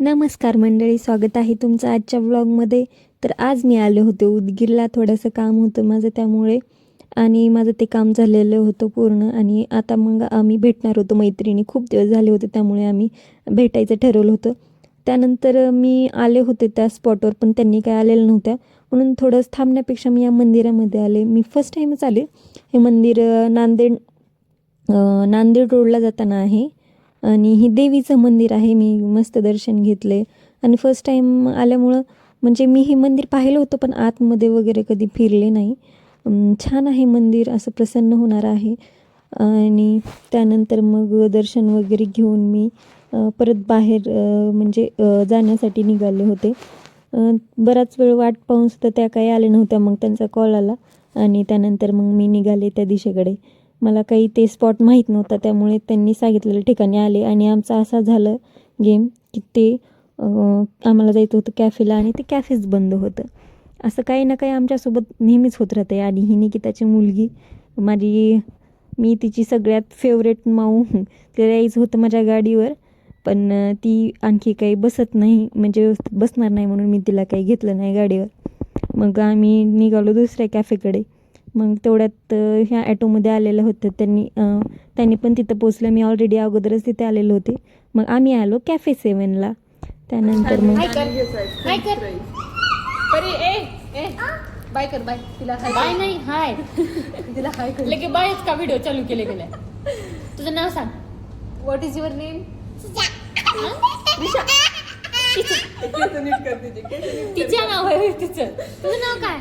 नमस्कार मंडळी, स्वागत आहे तुमचं आजच्या व्लॉगमध्ये. तर आज मी आले होते उदगीरला. थोडंसं काम होतं माझं त्यामुळे, आणि माझं ते काम झालेलं होतं पूर्ण. आणि आता मग आम्ही भेटणार होतो मैत्रिणी. खूप दिवस झाले होते त्यामुळे आम्ही भेटायचं ठरवलं होतं. त्यानंतर मी आले होते त्या स्पॉटवर, पण त्यांनी काय आलेलं नव्हत्या. म्हणून थोडं थांबण्यापेक्षा मी या मंदिरामध्ये आले. मी फर्स्ट टाईमच आले. हे मंदिर नांदेड रोडला जाताना आहे आणि ही देवीचं मंदिर आहे. मी मस्त दर्शन घेतले आणि फर्स्ट टाईम आल्यामुळं म्हणजे मी हे मंदिर पाहिलं होतं, पण आतमध्ये वगैरे कधी फिरले नाही. छान आहे मंदिर, असं प्रसन्न होणार आहे. आणि त्यानंतर मग दर्शन वगैरे घेऊन मी परत बाहेर जाण्यासाठी निघाले होते. बराच वेळ वाट पाहून सुद्धा त्या काही आल्या नव्हत्या. मग त्यांचा कॉल आला आणि त्यानंतर मग मी निघाले त्या दिशेकडे. मला काही ते स्पॉट माहीत नव्हता, त्यामुळे त्यांनी सांगितलेल्या ठिकाणी आले. आणि आमचा असा झालं गेम की ते आम्हाला जायचं होतं कॅफेला आणि ते कॅफेच बंद होतं. असं काही ना काही आमच्यासोबत नेहमीच होत राहते. आणि ही निकिताची मुलगी मी तिची सगळ्यात फेवरेट माऊ. तिला यायचं होतं माझ्या गाडीवर, पण ती आणखी काही बसत नाही, म्हणजे व्यवस्थित बसणार नाही, म्हणून मी तिला काही घेतलं नाही गाडीवर. मग आम्ही निघालो दुसऱ्या कॅफेकडे. मग तेवढ्यात ह्या ॲटोमध्ये आलेल्या होत्या त्यांनी पण तिथं पोचलं. मी ऑलरेडी अगोदरच तिथे आलेलो होते. मग आम्ही आलो कॅफे 7ला. त्यानंतर मग बाय कर बाय. तिला बाय नाही हाय. तिला हाय कर. लगे बायच का व्हिडिओ चालू केले गेले. तुझं नाव सांग. What is your name? तिचं नाव आहे. तुझं नाव काय?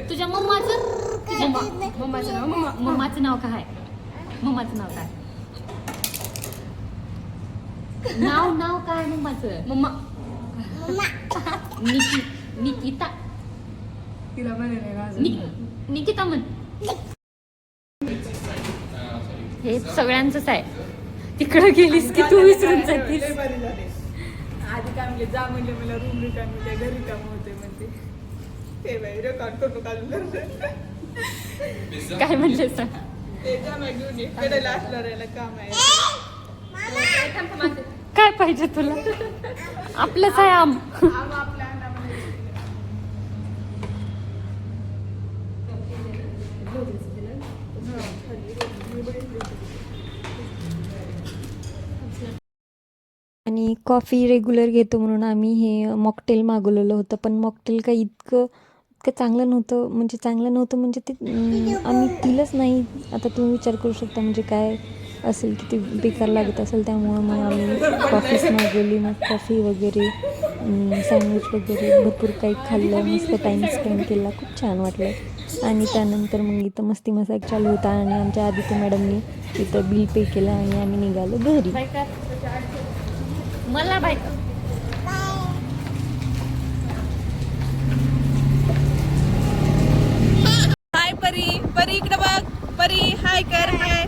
तुझ्या मम्माचं नाव काय? मम्माचं नाव काय? नाव काय मम्माचं? मम्मा निकिता. तिला निकिता म्हण. हे सगळ्यांचंच आहे. तिकडं गेलीस की तू विसरून जातीस. आधी काय म्हणले, जा म्हणले मला रूम रिकामी होते, घरी काम होते म्हणते. ते बाई रेकॉर्ड करून काढून काय म्हणले सांग. ते जमा घेऊन ये, कडेला असणाऱ्याला काम आहे. काय पाहिजे तुला? आपलंच आहे आम. आपल्या आणि कॉफी रेग्युलर घेतो म्हणून आम्ही हे मॉकटेल मागवलेलं होतं. पण मॉकटेल काही इतकं चांगलं नव्हतं म्हणजे ते आम्ही पिलंच नाही. आता तुम्ही विचार करू शकता म्हणजे काय असेल, किती बेकार लागत असेल. त्यामुळं मग आम्ही कॉफीच मागवली. मग कॉफी वगैरे, सँडविच वगैरे भरपूर काही खाल्लं. मस्त टाईम स्पेंड केला. खूप छान वाटलं. आणि त्यानंतर मग इथं मस्ती मजाक चालू होता आणि आमच्या आदित्य मॅडमनी इथं बिल पे केलं आणि आम्ही निघालो घरी. मला बाय. हाय परी. परी इकडे बघ. परी हाय कर. हाय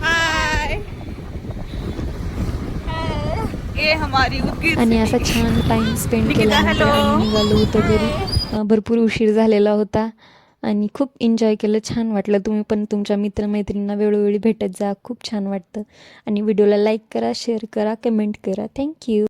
हाय. ये हमारी उदगीर. आणि असा छान टाईम स्पेंड केल्यानंतर आम्ही निघालो होतो घरी. भरपूर उशीर झालेला होता आणि खूप एन्जॉय केलं. छान वाटलं. तुम्ही पण तुमच्या मित्रमैत्रिणींना वेळोवेळी भेटत जा. खूप छान वाटतं. आणि व्हिडिओला लाईक करा, शेअर करा, कमेंट करा. थँक्यू.